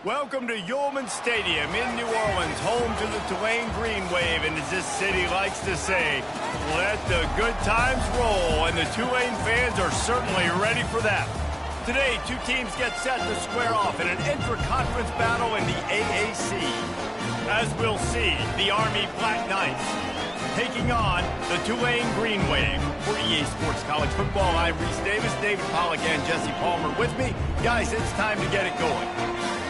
Welcome to Yulman Stadium in New Orleans, home to the Tulane Green Wave, and as this city likes to say, let the good times roll, and the Tulane fans are certainly ready for that. Today, two teams get set to square off in an intra-conference battle in the AAC. As we'll see, the Army Black Knights taking on the Tulane Green Wave. For EA Sports College Football, I'm Reese Davis, David Pollack, and Jesse Palmer with me. Guys, it's time to get it going.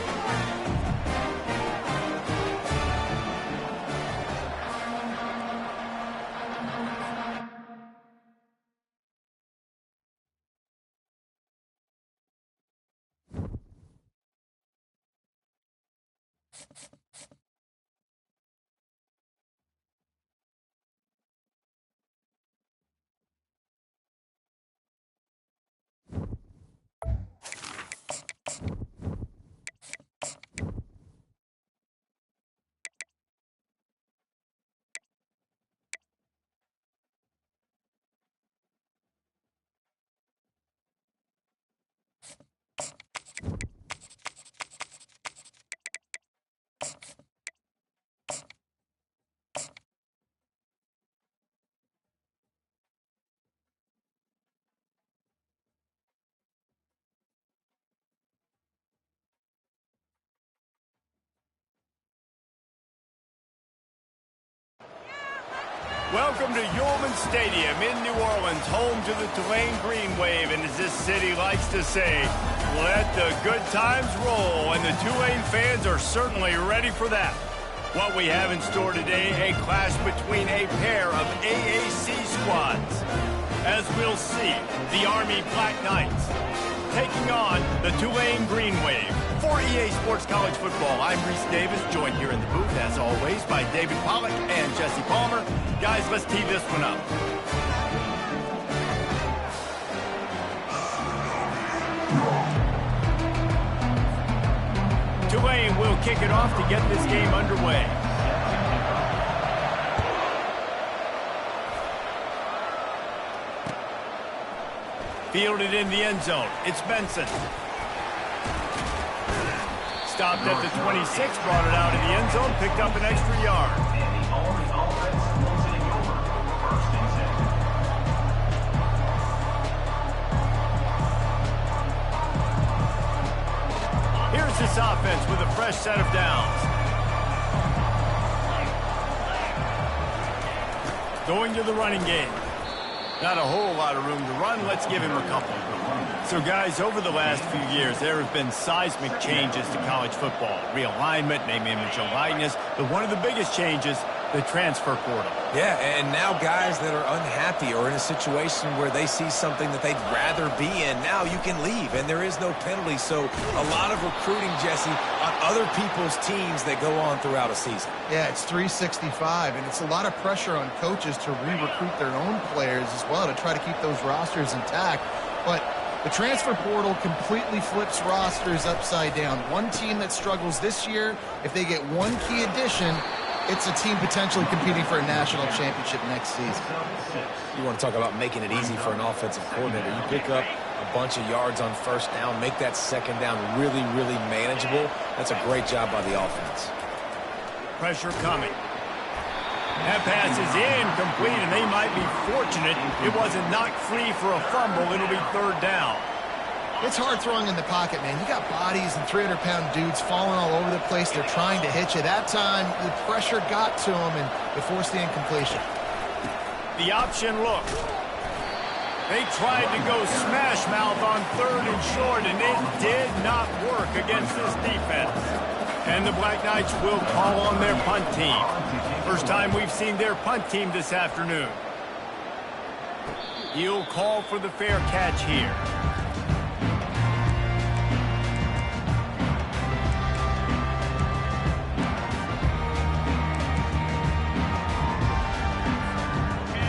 Welcome to Yulman Stadium in New Orleans, home to the Tulane Green Wave, and as this city likes to say, let the good times roll, and the Tulane fans are certainly ready for that. What we have in store today, a clash between a pair of AAC squads. As we'll see, the Army Black Knights taking on the Tulane Green Wave. For EA Sports College Football, I'm Reese Davis, joined here in the booth, as always, by David Pollack and Jesse Palmer. Guys, let's tee this one up. Tulane will kick it off to get this game underway. Fielded in the end zone. It's Benson. Stopped at the 26, brought it out of the end zone, picked up an extra yard. Here's this offense with a fresh set of downs. Going to the running game. Not a whole lot of room to run. Let's give him a couple. So, guys, over the last few years, there have been seismic changes to college football. Realignment, name, image, and likeness. But one of the biggest changes, the transfer portal. Yeah, and now guys that are unhappy or in a situation where they see something that they'd rather be in, now you can leave, and there is no penalty. So a lot of recruiting, Jesse, on other people's teams that go on throughout a season. Yeah, it's 365, and it's a lot of pressure on coaches to re-recruit their own players as well to try to keep those rosters intact. But the transfer portal completely flips rosters upside down. One team that struggles this year, if they get one key addition, it's a team potentially competing for a national championship next season. You want to talk about making it easy for an offensive coordinator. You pick up a bunch of yards on first down, make that second down really, really manageable. That's a great job by the offense. Pressure coming. That pass is incomplete, and they might be fortunate it wasn't knocked free for a fumble. It'll be third down. It's hard throwing in the pocket, man. You got bodies and 300-pound dudes falling all over the place. They're trying to hit you. That time, the pressure got to them, and they forced the incompletion. The option look. They tried to go smash mouth on third and short, and it did not work against this defense. And the Black Knights will call on their punt team. First time we've seen their punt team this afternoon. He'll call for the fair catch here.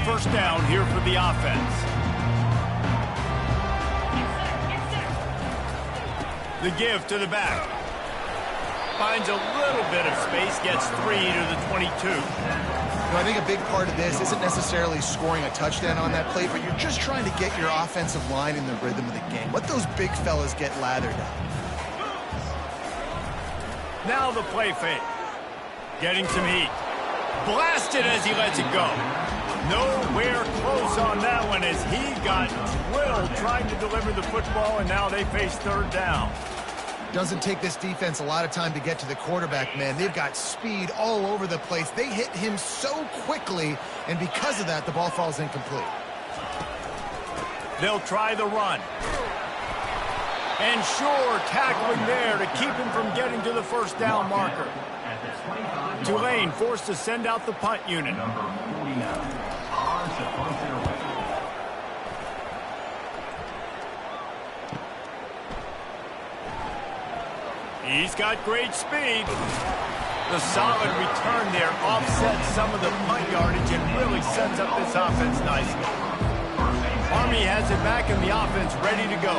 First down here for the offense. The give to the back. Finds a little bit of space, gets 3 to the 22. I think a big part of this isn't necessarily scoring a touchdown on that play, but you're just trying to get your offensive line in the rhythm of the game. Let those big fellas get lathered up. Now the play fake. Getting some heat. Blasted as he lets it go. Nowhere close on that one as he got drilled trying to deliver the football, and now they face third down. Doesn't take this defense a lot of time to get to the quarterback, man. They've got speed all over the place. They hit him so quickly, and because of that, the ball falls incomplete. They'll try the run. And sure, tackling there to keep him from getting to the first down marker. Tulane forced to send out the punt unit. He's got great speed. The solid return there offsets some of the punt yardage and really sets up this offense nicely. Army has it back and the offense ready to go.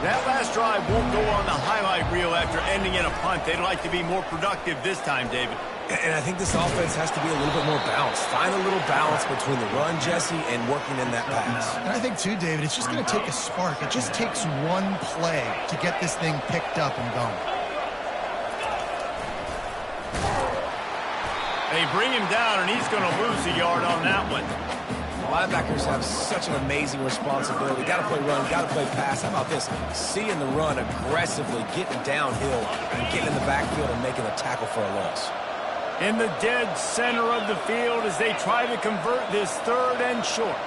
That last drive won't go on the highlight reel after ending in a punt. They'd like to be more productive this time, David. And I think this offense has to be a little bit more balanced. Find a little balance between the run, Jesse, and working in that pass. And I think, too, David, it's just going to take a spark. It just takes one play to get this thing picked up and going. They bring him down, and he's going to lose a yard on that one. Linebackers have such an amazing responsibility. Got to play run, got to play pass. How about this? Seeing the run aggressively, getting downhill, and getting in the backfield and making a tackle for a loss. In the dead center of the field as they try to convert this third and short.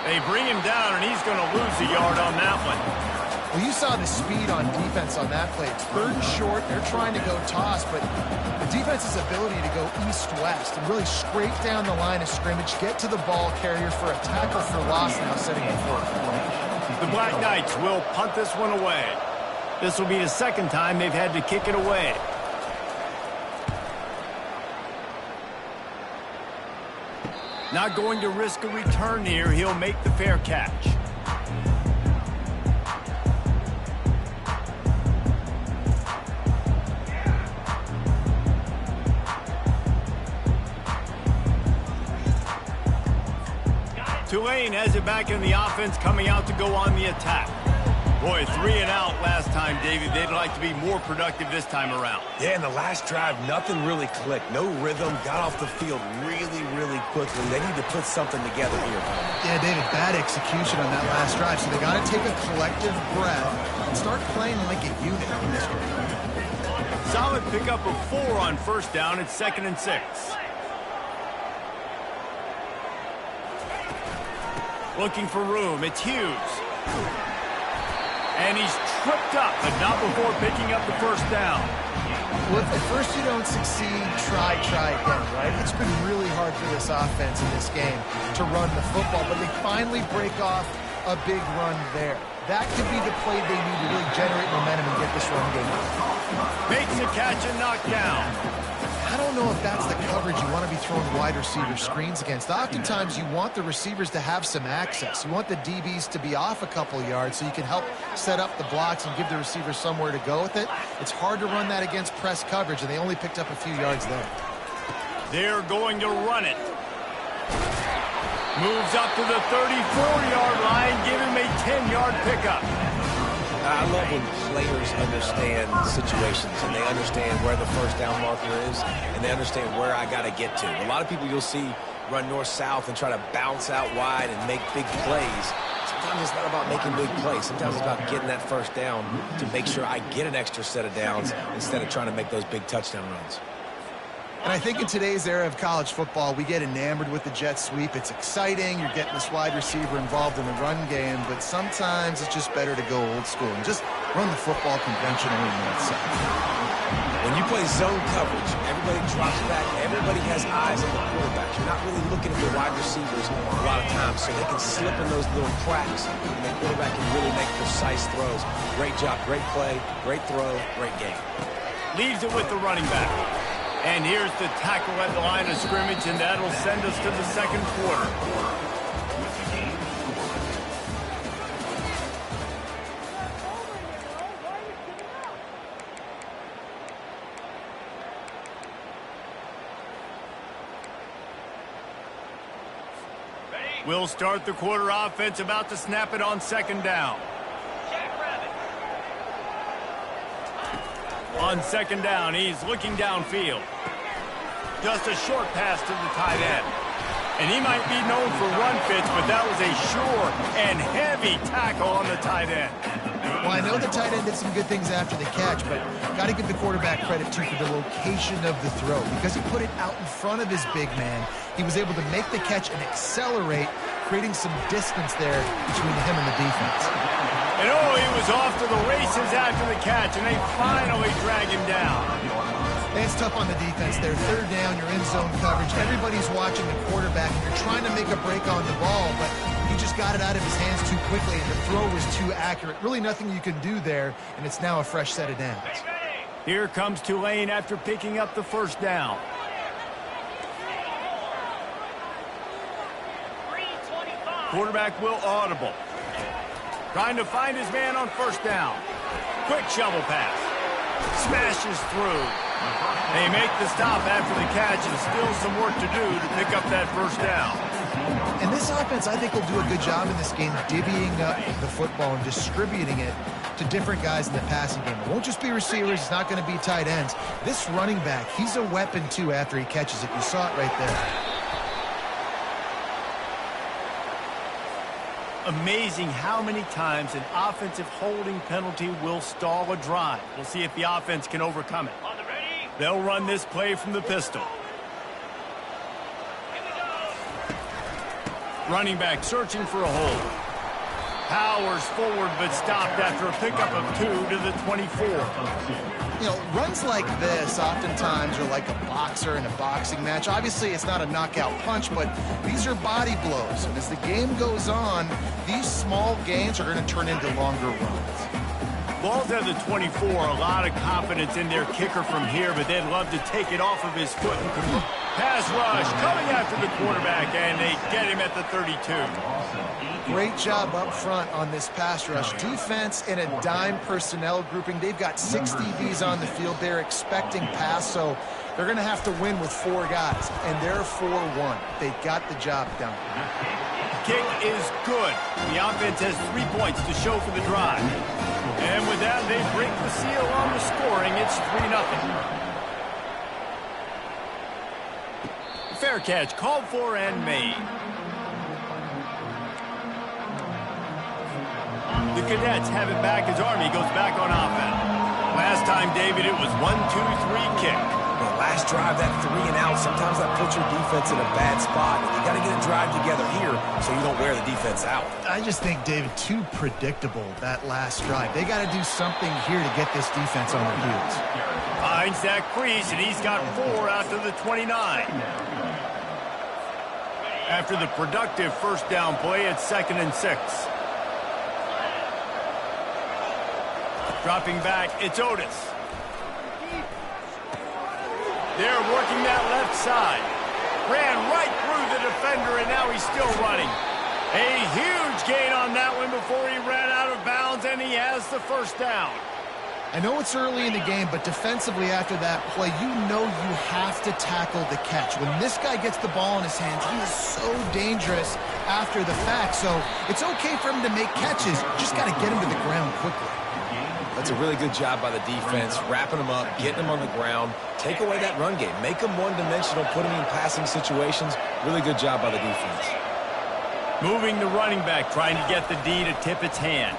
They bring him down, and he's going to lose a yard on that one. Well, you saw the speed on defense on that play. It's third and short. They're trying to go toss, but the defense's ability to go east-west and really scrape down the line of scrimmage, get to the ball carrier for a tackle for loss now setting the fourth. The Black Knights will punt this one away. This will be the second time they've had to kick it away. Not going to risk a return here. He'll make the fair catch. Tulane has it back in the offense, coming out to go on the attack. Boy, 3 and out last time, David. They'd like to be more productive this time around. Yeah, in the last drive, nothing really clicked. No rhythm, got off the field really, really quickly. They need to put something together here. Yeah, David, bad execution on that last drive, so they got to take a collective breath and start playing like a unit in this game. Solid pickup of 4 on first down. It's 2nd and 6. Looking for room. It's Hughes. And he's tripped up, but not before picking up the first down. Well, if at first you don't succeed, try again, right? It's been really hard for this offense in this game to run the football, but they finally break off a big run there. That could be the play they need to really generate momentum and get this run game. Makes the catch and knocked down. I don't know if that's the coverage you want to be throwing wide receiver screens against. Oftentimes, you want the receivers to have some access. You want the DBs to be off a couple yards so you can help set up the blocks and give the receivers somewhere to go with it. It's hard to run that against press coverage, and they only picked up a few yards there. They're going to run it. Moves up to the 34-yard line, give him a 10-yard pickup. I love when players understand situations and they understand where the first down marker is and they understand where I got to get to. A lot of people you'll see run north-south and try to bounce out wide and make big plays. Sometimes it's not about making big plays. Sometimes it's about getting that first down to make sure I get an extra set of downs instead of trying to make those big touchdown runs. And I think in today's era of college football, we get enamored with the jet sweep. It's exciting. You're getting this wide receiver involved in the run game, but sometimes it's just better to go old school and just run the football conventionally in that side. When you play zone coverage, everybody drops back. Everybody has eyes on the quarterback. You're not really looking at the wide receivers a lot of times, so they can slip in those little cracks, and the quarterback can really make precise throws. Great job, great play, great throw, great game. Leaves it with the running back. And here's the tackle at the line of scrimmage, and that'll send us to the second quarter. We'll start the quarter offense, about to snap it on second down. On second down, he's looking downfield. Just a short pass to the tight end. And he might be known for run fits, but that was a sure and heavy tackle on the tight end. Well, I know the tight end did some good things after the catch, but got to give the quarterback credit, too, for the location of the throw. Because he put it out in front of his big man, he was able to make the catch and accelerate, creating some distance there between him and the defense. And oh, he was off to the races after the catch, and they finally drag him down. And it's tough on the defense there. Third down, you're in zone coverage. Everybody's watching the quarterback, and you're trying to make a break on the ball, but he just got it out of his hands too quickly, and the throw was too accurate. Really nothing you can do there, and it's now a fresh set of downs. Here comes Tulane after picking up the first down. Quarterback will audible. Trying to find his man on first down. Quick shovel pass. Smashes through. They make the stop after the catch, and still some work to do to pick up that first down. And this offense, I think, will do a good job in this game divvying up the football and distributing it to different guys in the passing game. It won't just be receivers. It's not going to be tight ends. This running back, he's a weapon, too, after he catches it. You saw it right there. Amazing how many times an offensive holding penalty will stall a drive. We'll see if the offense can overcome it. They'll run this play from the pistol. Running back searching for a hole. Powers forward but stopped after a pickup of 2 to the 24. You know, runs like this oftentimes are like a boxer in a boxing match. Obviously, it's not a knockout punch, but these are body blows. And as the game goes on, these small gains are going to turn into longer runs. Ball's at the 24. A lot of confidence in their kicker from here, but they'd love to take it off of his foot and convert. Pass rush coming after the quarterback, and they get him at the 32. Great job up front on this pass rush. Defense in a dime personnel grouping. They've got 6 DBs on the field. They're expecting pass, so they're going to have to win with 4 guys, and they're 4-1. They got the job done. Kick is good. The offense has 3 points to show for the drive. And with that, they break the seal on the scoring. It's 3-0. Fair catch called for and made. The Cadets have it back as Army goes back on offense. Last time, David, it was 1-2-3 kick. Well, last drive, that 3 and out, sometimes that puts your defense in a bad spot. You got to get a drive together here so you don't wear the defense out. I just think, David, too predictable, that last drive. They got to do something here to get this defense on their heels. Finds that crease, and he's got 4 out to the 29. After the productive first down play, it's 2nd and 6. Dropping back, it's Otis. They're working that left side. Ran right through the defender, and now he's still running. A huge gain on that one before he ran out of bounds, and he has the first down. I know it's early in the game, but defensively after that play, you know you have to tackle the catch. When this guy gets the ball in his hands, he is so dangerous after the fact. So it's okay for him to make catches. Just got to get him to the ground quickly. That's a really good job by the defense, wrapping them up, getting them on the ground, take away that run game, make them one-dimensional, put them in passing situations. Really good job by the defense. Moving the running back, trying to get the D to tip its hand.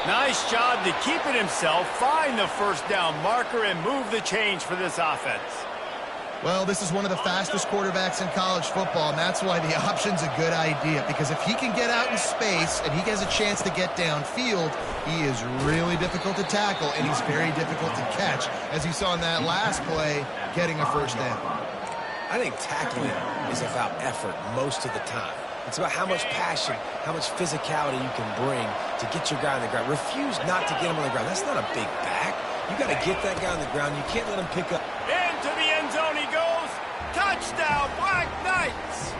Nice job to keep it himself, find the first down marker, and move the change for this offense. Well, this is one of the fastest quarterbacks in college football, and that's why the option's a good idea, because if he can get out in space and he has a chance to get downfield, he is really difficult to tackle, and he's very difficult to catch, as you saw in that last play, getting a first down. I think tackling is about effort most of the time. It's about how much passion, how much physicality you can bring to get your guy on the ground. Refuse not to get him on the ground. That's not a big back. You got to get that guy on the ground. You can't let him pick up. Into the end zone he goes. Touchdown, Black Knights.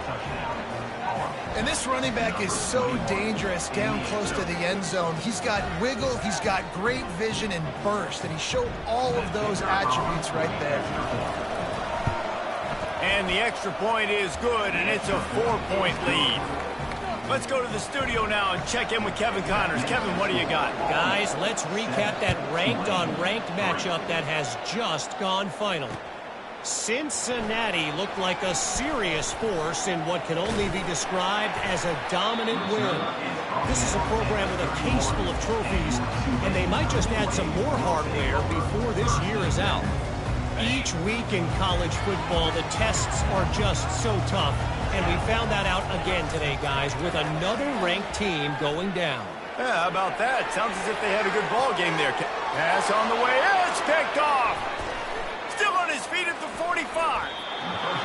And this running back is so dangerous down close to the end zone. He's got wiggle, he's got great vision and burst, and he showed all of those attributes right there. And the extra point is good, and it's a 4-point lead. Let's go to the studio now and check in with Kevin Connors. Kevin, what do you got? Guys, let's recap that ranked-on-ranked matchup that has just gone final. Cincinnati looked like a serious force in what can only be described as a dominant win. This is a program with a case full of trophies, and they might just add some more hardware before this year is out. Each week in college football, the tests are just so tough, and we found that out again today, guys, with another ranked team going down. Yeah, how about that? Sounds as if they had a good ball game there. Pass on the way. It's picked off. Still on his feet at the 45.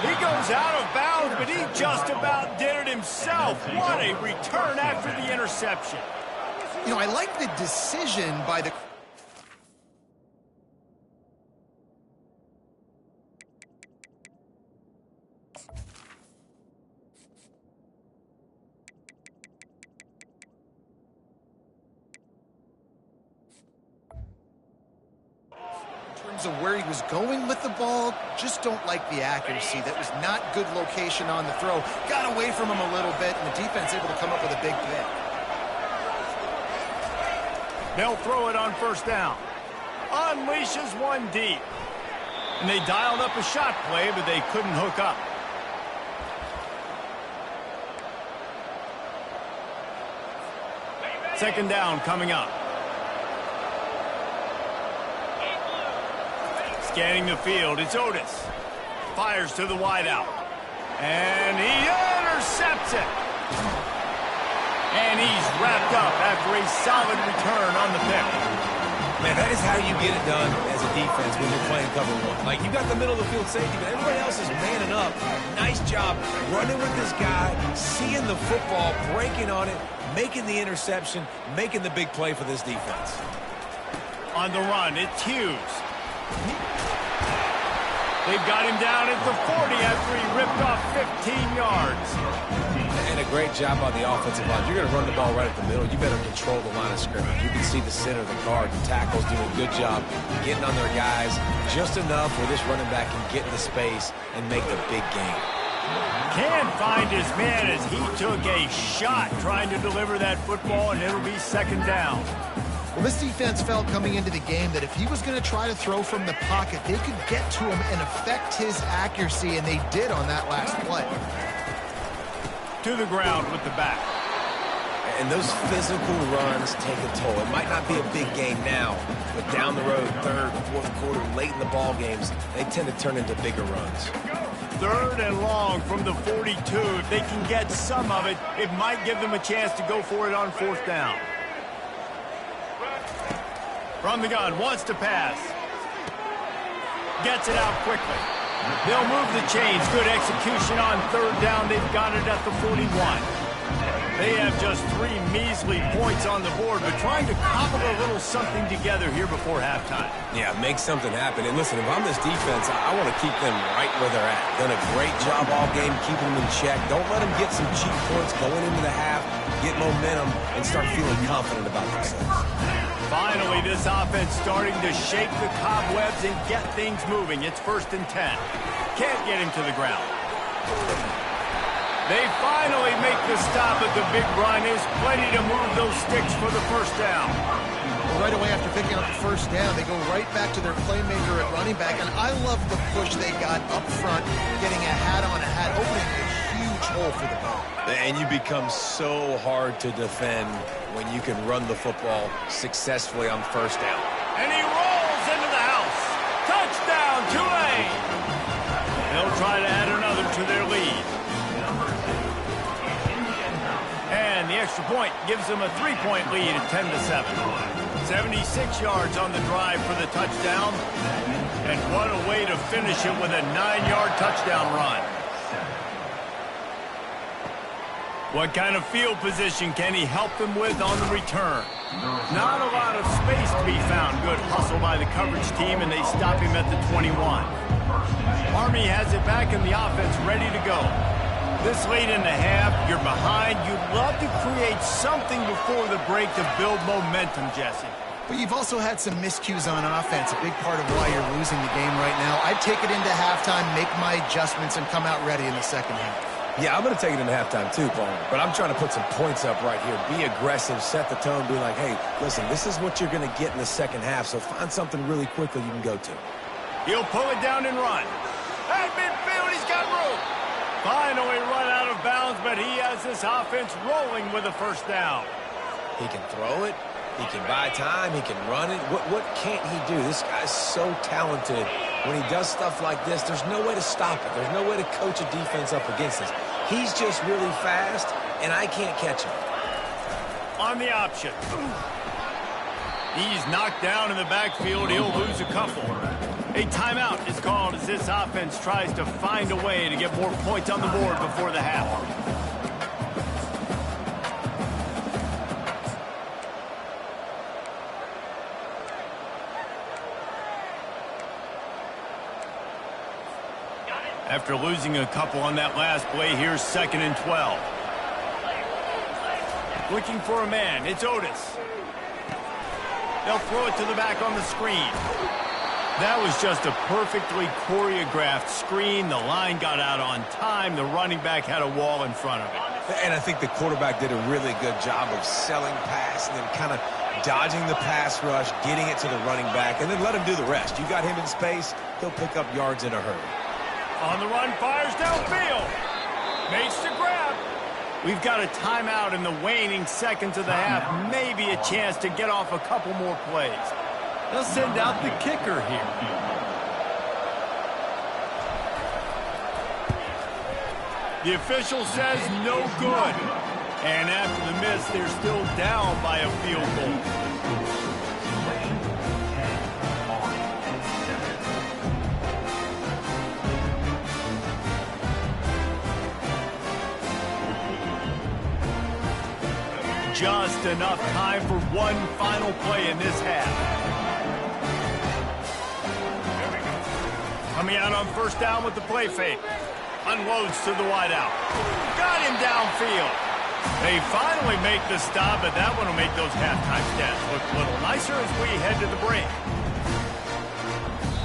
He goes out of bounds, but he just about did it himself. What a return after the interception. You know, I like the decision by the... of where he was going with the ball, just don't like the accuracy. That was not good location on the throw. Got away from him a little bit, and the defense able to come up with a big pick. They'll throw it on first down. Unleashes one deep. And they dialed up a shot play, but they couldn't hook up. Second down coming up. Scanning the field, it's Otis. Fires to the wideout. And he intercepts it. And he's wrapped up after a solid return on the pick. Man, that is how you get it done as a defense when you're playing cover one. Like, you got the middle of the field safety, but everybody else is manning up. Nice job running with this guy, seeing the football, breaking on it, making the interception, making the big play for this defense. On the run, it's Hughes. They've got him down at the 40 after he ripped off 15 yards. And a great job on the offensive line. You're going to run the ball right at the middle. You better control the line of scrimmage. You can see the center of the guard. The tackle's doing a good job getting on their guys just enough where this running back can get in the space and make the big game. Can't find his man as he took a shot trying to deliver that football, and it'll be second down. Well, this defense felt coming into the game that if he was going to try to throw from the pocket, they could get to him and affect his accuracy, and they did on that last play. To the ground with the back. And those physical runs take a toll. It might not be a big game now, but down the road, third, fourth quarter, late in the ball games, they tend to turn into bigger runs. Third and long from the 42. If they can get some of it, it might give them a chance to go for it on fourth down. From the gun, wants to pass. Gets it out quickly. They'll move the chains. Good execution on third down. They've got it at the 41. They have just 3 measly points on the board, but trying to cobble a little something together here before halftime. Yeah, make something happen. And listen, if I'm this defense, I want to keep them right where they're at. Done a great job all game keeping them in check. Don't let them get some cheap points going into the half, get momentum, and start feeling confident about themselves. Finally, this offense starting to shake the cobwebs and get things moving. It's 1st and 10. Can't get him to the ground. They finally make the stop at the big run. Is plenty to move those sticks for the first down. Well, right away after picking up the first down, they go right back to their playmaker at running back, and I love the push they got up front, getting a hat on a hat, opening a huge hole for the ball. And you become so hard to defend when you can run the football successfully on first down. And he rolls into the house. Touchdown, Tulane. They'll try to add another to their lead. And the extra point gives them a 3-point lead at 10-7. 76 yards on the drive for the touchdown. And what a way to finish it with a 9-yard touchdown run. What kind of field position can he help them with on the return? Not a lot of space to be found. Good hustle by the coverage team, and they stop him at the 21. Army has it back in the offense ready to go. This late in the half, you're behind. You'd love to create something before the break to build momentum, Jesse. But you've also had some miscues on offense, a big part of why you're losing the game right now. I'd take it into halftime, make my adjustments, and come out ready in the second half. Yeah, I'm going to take it into halftime too, Paul. But I'm trying to put some points up right here. Be aggressive, set the tone, be like, hey, listen, this is what you're going to get in the second half, so find something really quickly you can go to. He'll pull it down and run. At midfield, he's got room. Finally run out of bounds, but he has this offense rolling with a first down. He can throw it. He can buy time. He can run it. What can't he do? This guy's so talented. When he does stuff like this, there's no way to stop it. There's no way to coach a defense up against this. He's just really fast, and I can't catch him. On the option. He's knocked down in the backfield. He'll lose a couple. A timeout is called as this offense tries to find a way to get more points on the board before the half. After losing a couple on that last play, here's 2nd and 12. Looking for a man. It's Otis. They'll throw it to the back on the screen. That was just a perfectly choreographed screen. The line got out on time. The running back had a wall in front of it. And I think the quarterback did a really good job of selling pass and then kind of dodging the pass rush, getting it to the running back, and then let him do the rest. You got him in space, he'll pick up yards in a hurry. On the run, fires downfield. Makes the grab. We've got a timeout in the waning seconds of the half. Maybe a chance to get off a couple more plays. They'll send out the kicker here. The official says no good. And after the miss, they're still down by a field goal. Just enough time for one final play in this half. Coming out on first down with the play fake. Unloads to the wideout. Got him downfield. They finally make the stop, but that one will make those halftime stats look a little nicer as we head to the break.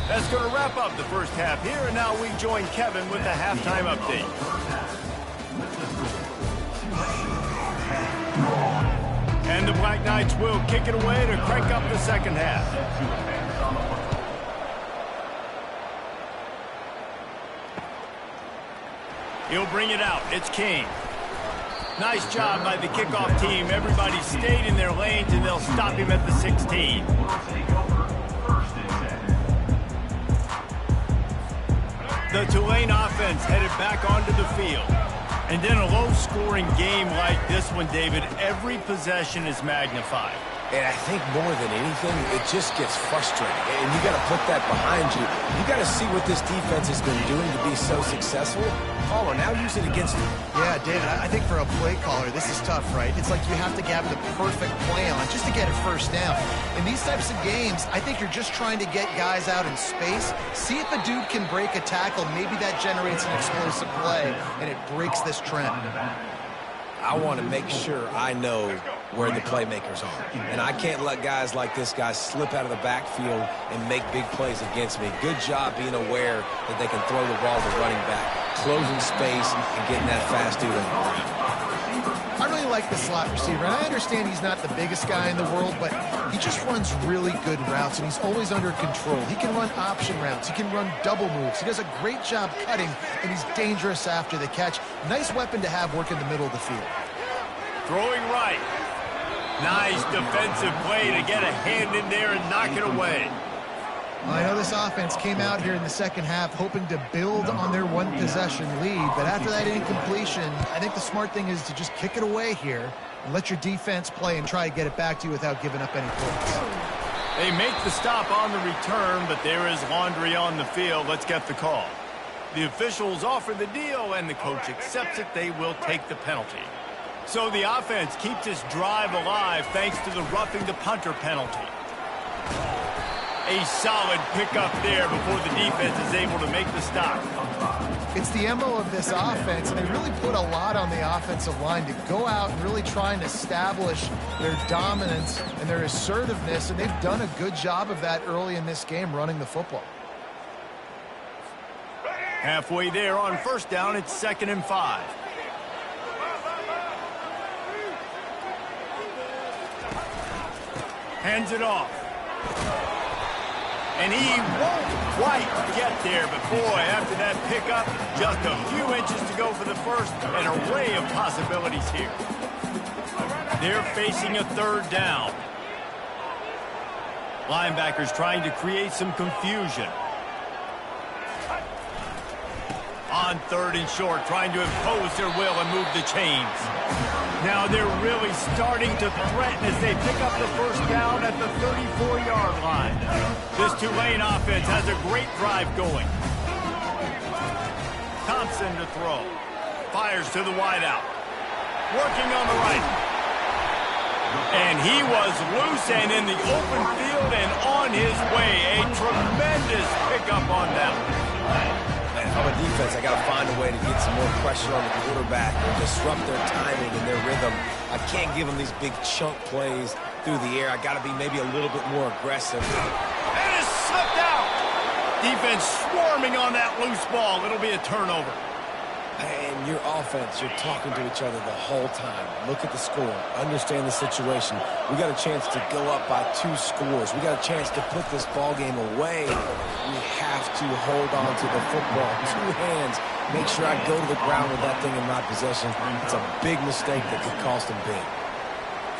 That's going to wrap up the first half here, and now we join Kevin with the halftime update. And the Black Knights will kick it away to crank up the second half. He'll bring it out. It's King. Nice job by the kickoff team. Everybody stayed in their lanes, and they'll stop him at the 16. The Tulane offense headed back onto the field. And in a low-scoring game like this one, David, every possession is magnified. And I think more than anything, it just gets frustrating. And you got to put that behind you. You got to see what this defense has been doing to be so successful. Caller, now use it against them. Yeah, David, I think for a play caller, this is tough, right? It's like you have to have the perfect play on just to get a first down. In these types of games, I think you're just trying to get guys out in space, see if a dude can break a tackle. Maybe that generates an explosive play, and it breaks this trend. I want to make sure I know where the playmakers are. And I can't let guys like this guy slip out of the backfield and make big plays against me. Good job being aware that they can throw the ball to running back, closing space, and getting that fast dude on the ground. I really like the slot receiver, and I understand he's not the biggest guy in the world, but he just runs really good routes, and he's always under control. He can run option routes. He can run double moves. He does a great job cutting, and he's dangerous after the catch. Nice weapon to have work in the middle of the field. Throwing right. Nice defensive play to get a hand in there and knock it away. Well, I know this offense came out here in the second half hoping to build on their one-possession lead, but after that incompletion, I think the smart thing is to just kick it away here and let your defense play and try to get it back to you without giving up any points. They make the stop on the return, but there is laundry on the field. Let's get the call. The officials offer the deal, and the coach accepts it. They will take the penalty. So the offense keeps its drive alive thanks to the roughing the punter penalty. A solid pickup there before the defense is able to make the stop. It's the MO of this offense, and they really put a lot on the offensive line to go out and really try and establish their dominance and their assertiveness, and they've done a good job of that early in this game running the football. Halfway there on first down, it's 2nd and 5. Hands it off. And he won't quite get there, but boy, after that pickup, just a few inches to go for the first, an array of possibilities here. They're facing a 3rd down. Linebackers trying to create some confusion. On 3rd and short, trying to impose their will and move the chains. Now they're really starting to threaten as they pick up the first down at the 34-yard line. This Tulane offense has a great drive going. Thompson to throw. Fires to the wideout. Working on the right. And he was loose and in the open field and on his way. A tremendous pickup on that one. If I'm a defense, I got to find a way to get some more pressure on the quarterback or disrupt their timing and their rhythm. I can't give them these big chunk plays through the air. I got to be maybe a little bit more aggressive. And it's slipped out. Defense swarming on that loose ball. It'll be a turnover. And your offense, you're talking to each other the whole time. Look at the score. Understand the situation. We got a chance to go up by 2 scores. We got a chance to put this ball game away. We have to hold on to the football. 2 hands. Make sure I go to the ground with that thing in my possession. It's a big mistake that could cost them big.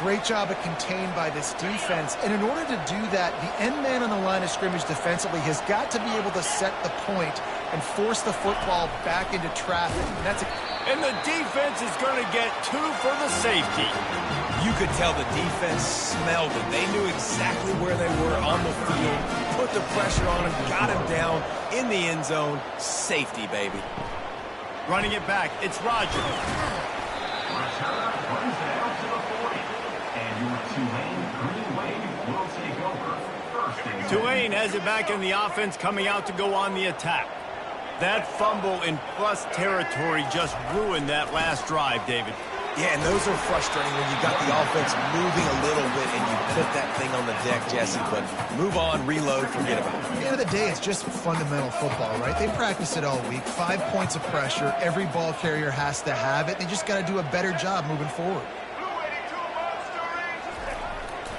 Great job of contained by this defense. And in order to do that, the end man on the line of scrimmage defensively has got to be able to set the point and force the football back into traffic. And the defense is going to get 2 for the safety. You could tell the defense smelled it. They knew exactly where they were on the field, put the pressure on him, got him down in the end zone. Safety, baby. Running it back, it's Roger. Tulane has it back in the offense, coming out to go on the attack. That fumble in plus territory just ruined that last drive, David. Yeah, and those are frustrating when you got the offense moving a little bit and you put that thing on the deck, Jesse. But move on, reload, forget about it. At the end of the day, it's just fundamental football, right? They practice it all week. 5 points of pressure. Every ball carrier has to have it. They just got to do a better job moving forward.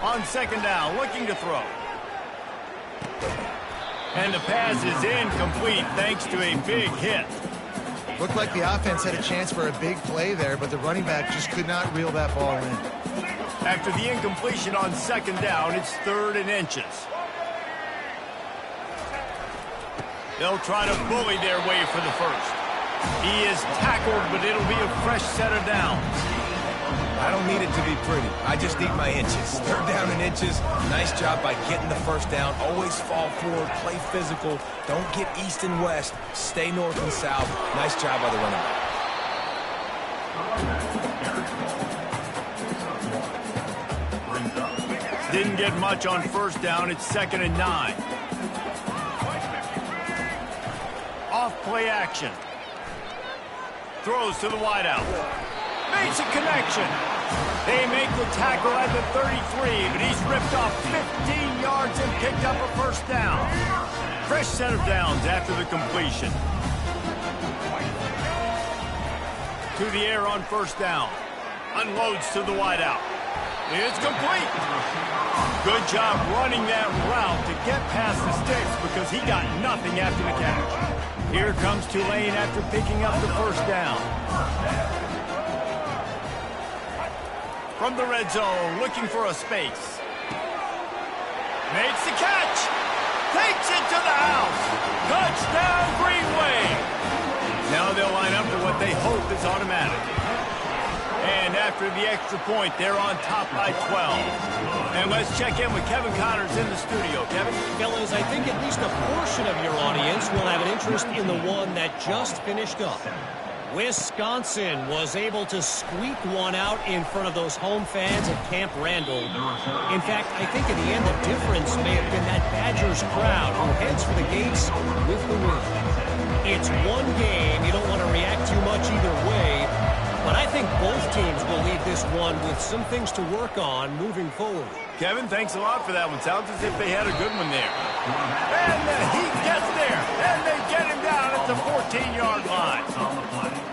On 2nd down, looking to throw. And the pass is incomplete thanks to a big hit. Looked like the offense had a chance for a big play there, but the running back just could not reel that ball in. After the incompletion on 2nd down, it's 3rd and inches. They'll try to bully their way for the first. He is tackled, but it'll be a fresh set of downs. I don't need it to be pretty. I just need my inches. 3rd down and inches. Nice job by getting the first down. Always fall forward. Play physical. Don't get east and west. Stay north and south. Nice job by the running back. Didn't get much on 1st down. It's 2nd and 9. Off play action. Throws to the wideout. Makes a connection. They make the tackle at the 33, but he's ripped off 15 yards and picked up a first down. Fresh set of downs after the completion. To the air on 1st down. Unloads to the wideout. It's complete. Good job running that route to get past the sticks because he got nothing after the catch. Here comes Tulane after picking up the first down. From the red zone, looking for a space. Makes the catch. Takes it to the house. Touchdown, Green Wave. Now they'll line up for what they hope is automatic. And after the extra point, they're on top by 12. And let's check in with Kevin Connors in the studio. Kevin? Fellas, I think at least a portion of your audience will have an interest in the one that just finished up. Wisconsin was able to squeak one out in front of those home fans at Camp Randall. In fact, I think in the end the difference may have been that Badgers crowd who heads for the gates with the win. It's one game. You don't want to react too much either way, but I think both teams will leave this one with some things to work on moving forward. Kevin, thanks a lot for that one. Sounds as if they had a good one there. And the Heat gets there, and they get him down at the 14-yard line.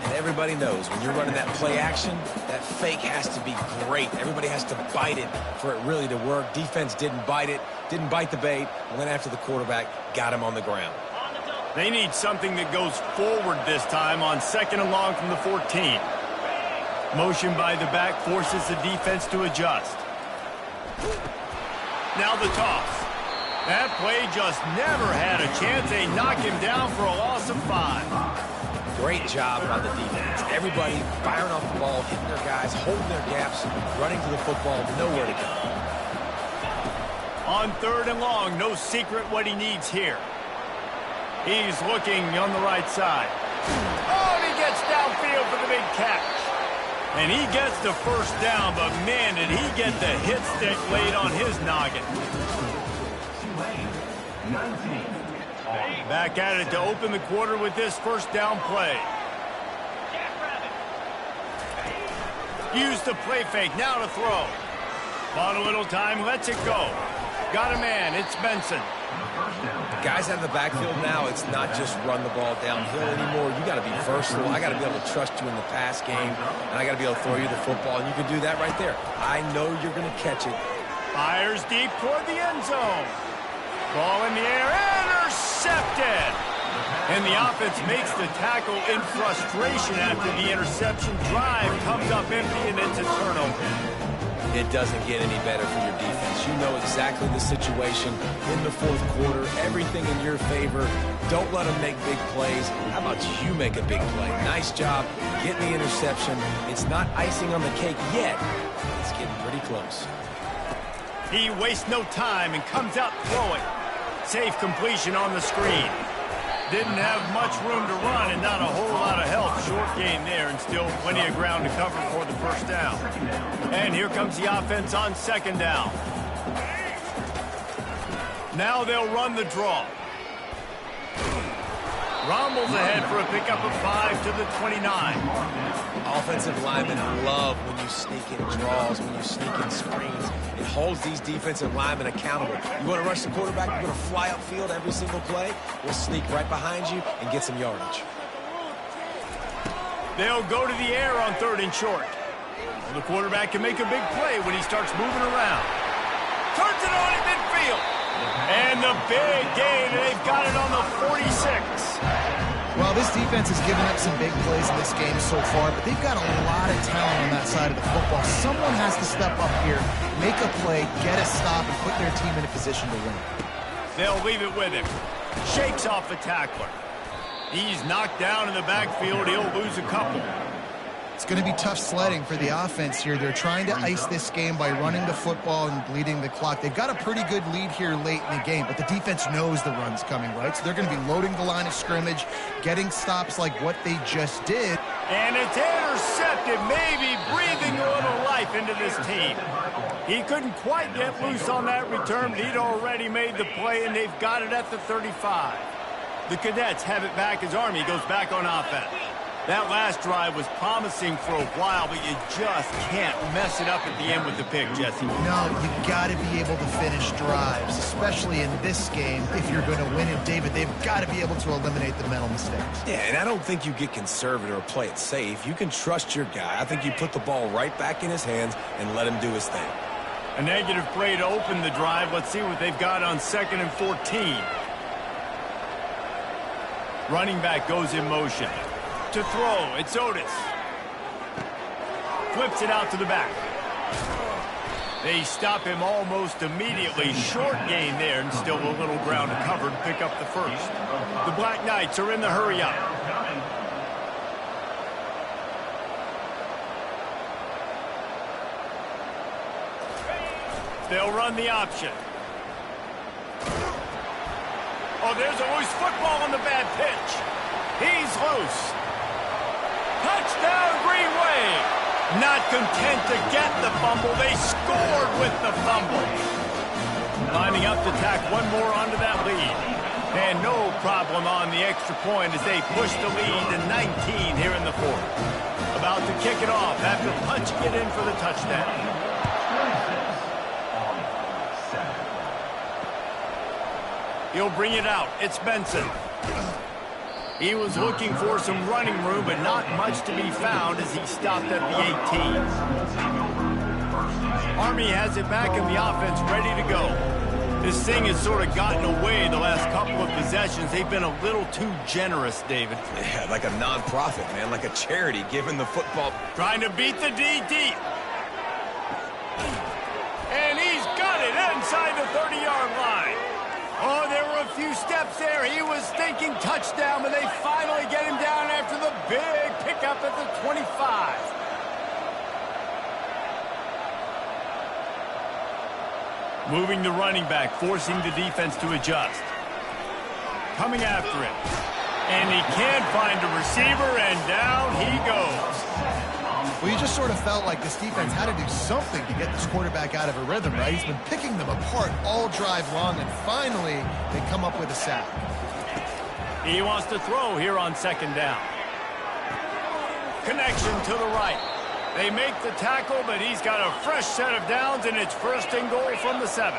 And everybody knows when you're running that play action, that fake has to be great. Everybody has to bite it for it really to work. Defense didn't bite it, didn't bite the bait, went after the quarterback, got him on the ground. They need something that goes forward this time on 2nd and long from the 14. Motion by the back forces the defense to adjust. Now the toss. That play just never had a chance. They knock him down for a loss of 5. Great job by the defense. Everybody firing off the ball, hitting their guys, holding their gaps, running to the football, nowhere to go. On 3rd and long, no secret what he needs here. He's looking on the right side. Oh, he gets downfield for the big catch. And he gets the first down, but man, did he get the hit stick laid on his noggin. Back at it to open the quarter with this first down play. Use the play fake, now to throw. Bought a little time, lets it go. Got a man, it's Benson. Guys out of the backfield now, it's not just run the ball downhill anymore. You got to be versatile. I got to be able to trust you in the pass game, and I got to be able to throw you the football, and you can do that right there. I know you're going to catch it. Fires deep toward the end zone. Ball in the air, intercepted. And the offense makes the tackle in frustration after the interception. Drive comes up empty, and it's a turnover. It doesn't get any better for your defense. You know exactly the situation in the 4th quarter. Everything in your favor. Don't let them make big plays. How about you make a big play? Nice job getting the interception. It's not icing on the cake yet. It's getting pretty close. He wastes no time and comes out throwing. Safe completion on the screen. Didn't have much room to run and not a whole lot of help. Short game there and still plenty of ground to cover for the first down. And here comes the offense on 2nd down. Now they'll run the draw. Rommel's ahead for a pickup of 5 to the 29. Offensive linemen love when you sneak in draws, when you sneak in screens. It holds these defensive linemen accountable. You want to rush the quarterback, you're going to fly upfield every single play. We'll sneak right behind you and get some yardage. They'll go to the air on 3rd and short. The quarterback can make a big play when he starts moving around. Turns it on at midfield. And the big gain, they've got it on the 46. Well, this defense has given up some big plays in this game so far, but they've got a lot of talent on that side of the football. Someone has to step up here, make a play, get a stop, and put their team in a position to win. They'll leave it with him. Shakes off a tackler. He's knocked down in the backfield. He'll lose a couple. It's going to be tough sledding for the offense here. They're trying to ice this game by running the football and bleeding the clock. They've got a pretty good lead here late in the game, but the defense knows the run's coming, right? So they're going to be loading the line of scrimmage, getting stops like what they just did. And it's intercepted, maybe breathing a little life into this team. He couldn't quite get loose on that return, but he'd already made the play, and they've got it at the 35. The Cadets have it back as Army goes back on offense. That last drive was promising for a while, but you just can't mess it up at the end with the pick, Jesse. No, you got to be able to finish drives, especially in this game. If you're going to win it, David, they've got to be able to eliminate the mental mistakes. Yeah, and I don't think you get conservative or play it safe. You can trust your guy. I think you put the ball right back in his hands and let him do his thing. A negative play to open the drive. Let's see what they've got on 2nd and 14. Running back goes in motion. To throw, it's Otis. Flips it out to the back. They stop him almost immediately. Short gain there, and still a little ground to cover to pick up the first. The Black Knights are in the hurry-up. They'll run the option. Oh, there's a loose football on the bad pitch. He's loose. Touchdown, Green Wave! Not content to get the fumble, they scored with the fumble. Lining up to tack one more onto that lead. And no problem on the extra point as they push the lead to 19 here in the fourth. About to kick it off after punching it in for the touchdown. He'll bring it out. It's Benson. He was looking for some running room, but not much to be found as he stopped at the 18. Army has it back in the offense, ready to go. This thing has sort of gotten away the last couple of possessions. They've been a little too generous, David. Yeah, like a non-profit, man, like a charity giving the football. Trying to beat the D deep. And he's got it inside the 30-yard line. Oh, there were a few steps there. He was thinking touchdown, but they finally get him down after the big pickup at the 25. Moving the running back, forcing the defense to adjust. Coming after it. And he can't find a receiver, and down he goes. Well, you just sort of felt like this defense had to do something to get this quarterback out of a rhythm, right? He's been picking them apart all drive long, and finally they come up with a sack. He wants to throw here on second down. Connection to the right. They make the tackle, but he's got a fresh set of downs, and it's first and goal from the 7.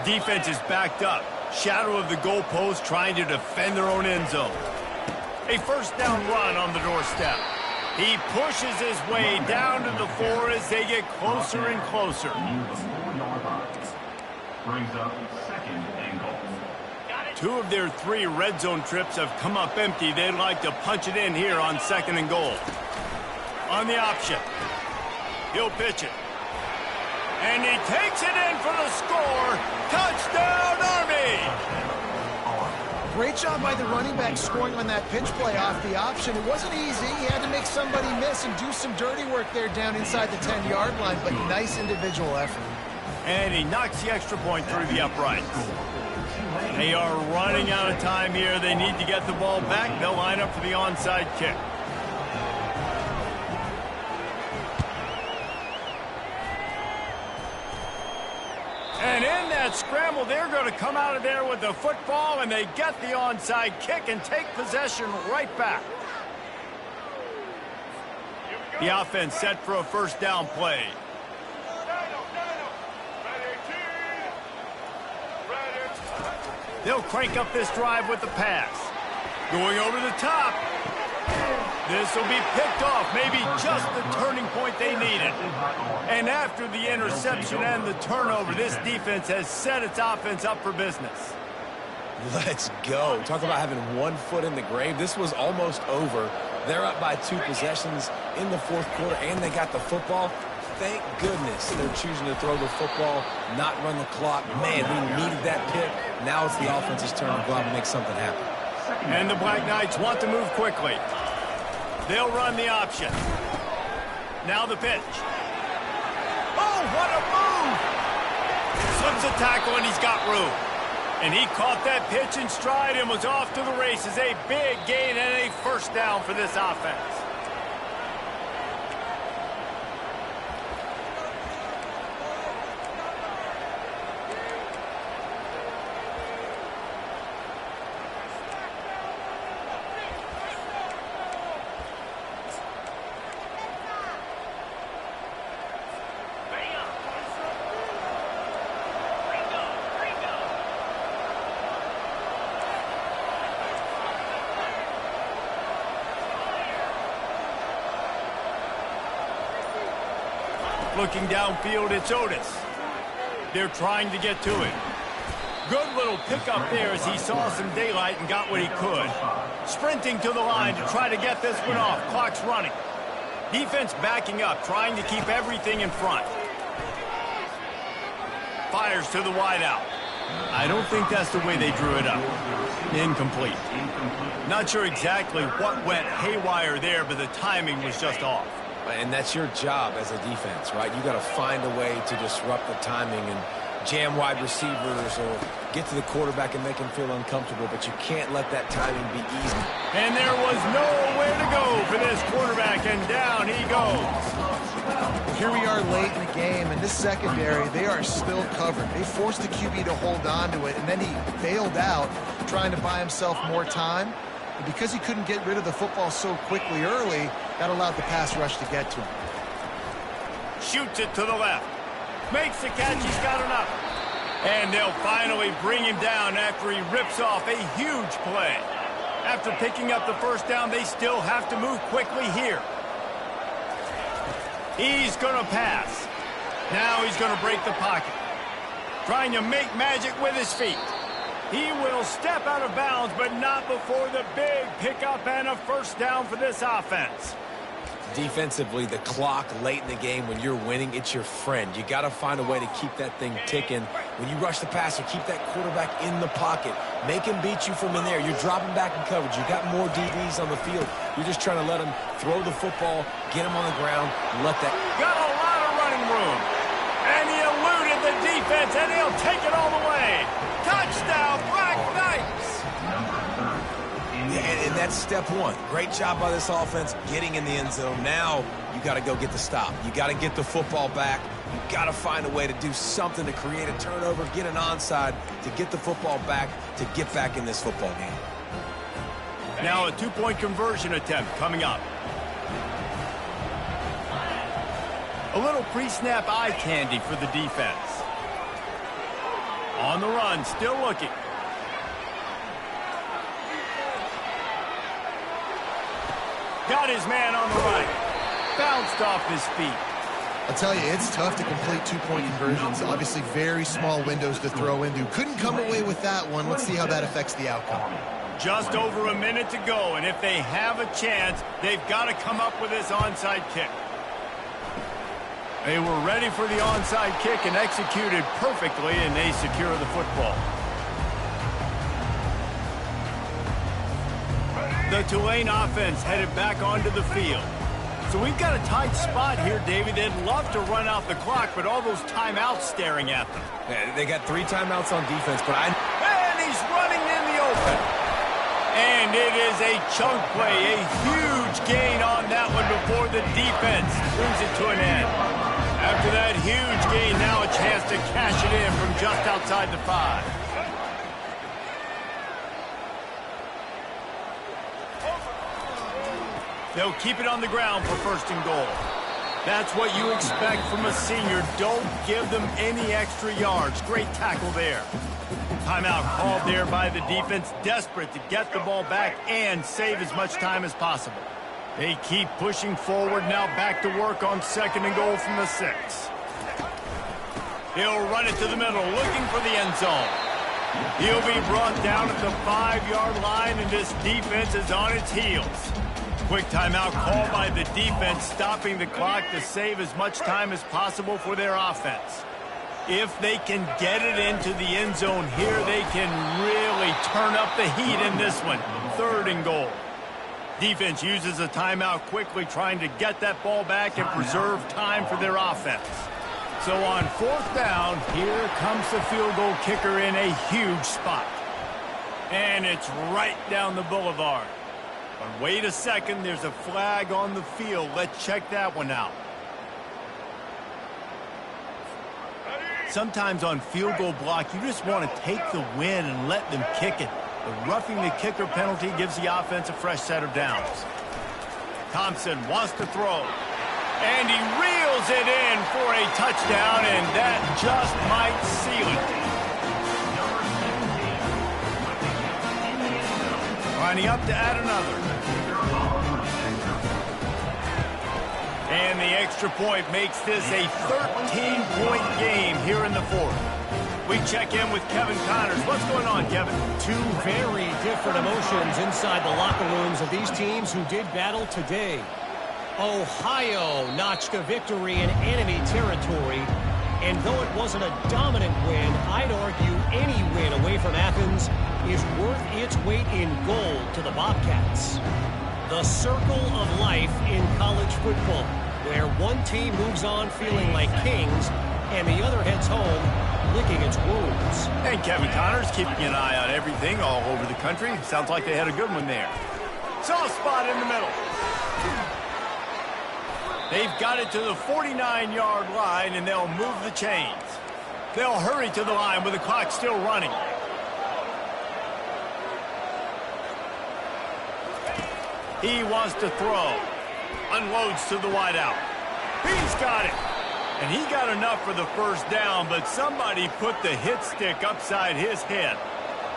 Defense is backed up. Shadow of the goalpost trying to defend their own end zone. A first down run on the doorstep. He pushes his way down to the 4 as they get closer and closer. Brings up second and goal. 2 of their 3 red zone trips have come up empty. They'd like to punch it in here on second and goal. On the option. He'll pitch it. And he takes it in for the score. Touchdown, Army! Great job by the running back scoring on that pitch play off the option. It wasn't easy. He had to make somebody miss and do some dirty work there down inside the 10-yard line, but nice individual effort. And he knocks the extra point through the uprights. They are running out of time here. They need to get the ball back. They'll line up for the onside kick. And in that scramble, they're going to come out of there with the football, and they get the onside kick and take possession right back. The offense set for a first down play. They'll crank up this drive with the pass. Going over the top. This will be picked off, maybe just the turning point they needed. And after the interception and the turnover, this defense has set its offense up for business. Let's go. Talk about having one foot in the grave. This was almost over. They're up by 2 possessions in the fourth quarter, and they got the football. Thank goodness they're choosing to throw the football, not run the clock. Man, we needed that pick. Now it's the offense's turn to go out and make something happen. And the Black Knights want to move quickly. They'll run the option. Now the pitch. Oh, what a move! Slips a tackle, and he's got room. And he caught that pitch in stride and was off to the races. A big gain and a first down for this offense. Looking downfield, it's Otis. They're trying to get to it. Good little pickup there as he saw some daylight and got what he could. Sprinting to the line to try to get this one off. Clock's running. Defense backing up, trying to keep everything in front. Fires to the wideout. I don't think that's the way they drew it up. Incomplete. Not sure exactly what went haywire there, but the timing was just off. And that's your job as a defense, right? You got to find a way to disrupt the timing, and jam wide receivers or get to the quarterback and make him feel uncomfortable, but you can't let that timing be easy. And there was nowhere to go for this quarterback, and down he goes. Here we are late in the game, and this secondary, they are still covered. They forced the QB to hold on to it, and then he bailed out trying to buy himself more time. And because he couldn't get rid of the football so quickly early, that allowed the pass rush to get to him. Shoots it to the left. Makes the catch. He's got enough. And they'll finally bring him down after he rips off a huge play. After picking up the first down, they still have to move quickly here. He's going to pass. Now he's going to break the pocket. Trying to make magic with his feet. He will step out of bounds, but not before the big pickup and a first down for this offense. Defensively, the clock late in the game, when you're winning, it's your friend. You got to find a way to keep that thing ticking. When you rush the passer, keep that quarterback in the pocket. Make him beat you from in there. You're dropping back in coverage. You got more DBs on the field. You're just trying to let him throw the football, get him on the ground, let that. Got a lot of running room. And he eluded the defense, and he'll take it all the way. Touchdown, Black Knights! And that's step one. Great job by this offense getting in the end zone. Now you got to go get the stop. You got to get the football back. You got to find a way to do something to create a turnover, get an onside, to get the football back, to get back in this football game. Now a two-point conversion attempt coming up. A little pre-snap eye candy for the defense. On the run, still looking. Got his man on the right. Bounced off his feet. I'll tell you, it's tough to complete two-point conversions. Obviously, very small windows to throw into. Couldn't come away with that one. Let's see how that affects the outcome. Just over a minute to go, and if they have a chance, they've got to come up with this onside kick. They were ready for the onside kick and executed perfectly, and they secure the football. The Tulane offense headed back onto the field. So we've got a tight spot here, David. They'd love to run out the clock, but all those timeouts staring at them. Yeah, they got 3 timeouts on defense, but And he's running in the open. And it is a chunk play, a huge gain on that one before the defense brings it to an end. After that huge gain, now a chance to cash it in from just outside the 5. They'll keep it on the ground for first and goal. That's what you expect from a senior. Don't give them any extra yards. Great tackle there. Timeout called there by the defense, desperate to get the ball back and save as much time as possible. They keep pushing forward, now back to work on second and goal from the 6. He'll run it to the middle, looking for the end zone. He'll be brought down at the 5-yard line, and this defense is on its heels. Quick timeout called by the defense, stopping the clock to save as much time as possible for their offense. If they can get it into the end zone here, they can really turn up the heat in this one. Third and goal. Defense uses a timeout quickly, trying to get that ball back and preserve time for their offense. So on 4th down, here comes the field goal kicker in a huge spot. And it's right down the boulevard. But wait a second, there's a flag on the field. Let's check that one out. Sometimes on field goal block, you just want to take the win and let them kick it. The roughing the kicker penalty gives the offense a fresh set of downs. Thompson wants to throw. And he reels it in for a touchdown, and that just might seal it. Lining up to add another. And the extra point makes this a 13-point game here in the 4th. We check in with Kevin Connors. What's going on, Kevin? 2 very different emotions inside the locker rooms of these teams who did battle today. Ohio notched a victory in enemy territory. And though it wasn't a dominant win, I'd argue any win away from Athens is worth its weight in gold to the Bobcats. The circle of life in college football, where one team moves on feeling like kings and the other heads home licking its wounds. And Kevin Connor's keeping an eye on everything all over the country. Sounds like they had a good one there. Soft spot in the middle. They've got it to the 49-yard line, and they'll move the chains. They'll hurry to the line with the clock still running. He wants to throw. Unloads to the wideout. He's got it. And he got enough for the first down, but somebody put the hit stick upside his head.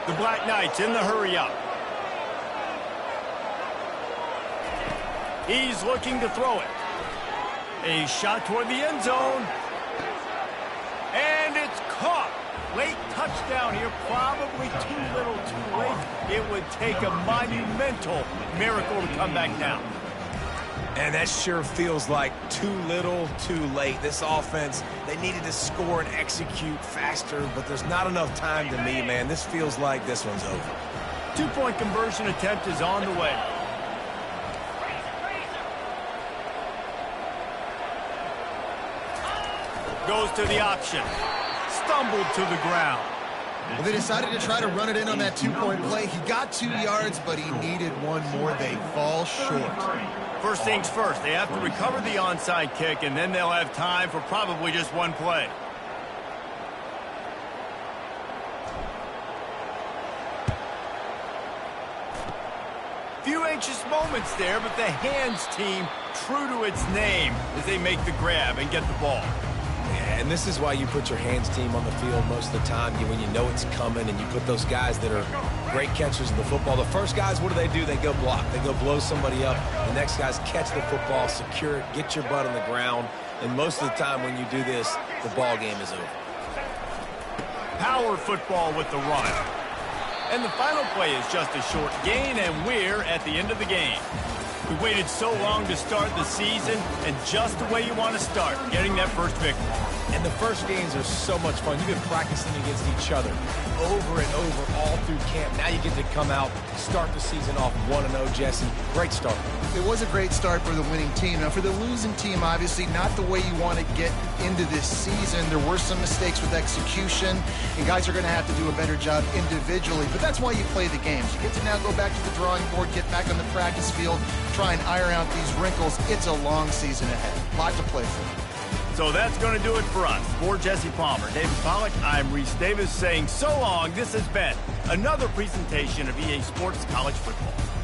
The Black Knights in the hurry up. He's looking to throw it. A shot toward the end zone. And it's caught. Late touchdown here, probably too little too late. It would take a monumental miracle to come back down. And that sure feels like too little, too late. This offense, they needed to score and execute faster, but there's not enough time to me, man. This feels like this one's over. Two-point conversion attempt is on the way. Goes to the option. Stumbled to the ground. Well, they decided to try to run it in on that two-point play. He got 2 yards, but he needed one more. They fall short. First things first, they have to recover the onside kick, and then they'll have time for probably just one play. Few anxious moments there, but the hands team true to its name as they make the grab and get the ball. And this is why you put your hands team on the field most of the time, when you know it's coming, and you put those guys that are great catchers of the football. The first guys, what do? They go block. They go blow somebody up. The next guys catch the football, secure it, get your butt on the ground. And most of the time when you do this, the ball game is over. Power football with the run. And the final play is just a short gain, and we're at the end of the game. We waited so long to start the season, and just the way you want to start, getting that first victory. And the first games are so much fun. You've been practicing against each other over and over all through camp. Now you get to come out, start the season off 1-0, Jesse. Great start. It was a great start for the winning team. Now, for the losing team, obviously not the way you want to get into this season. There were some mistakes with execution, and guys are going to have to do a better job individually. But that's why you play the games. You get to now go back to the drawing board, get back on the practice field, try and iron out these wrinkles. It's a long season ahead. A lot to play for. So that's going to do it for us. For Jesse Palmer, David Pollack, I'm Reese Davis saying so long. This has been another presentation of EA Sports College Football.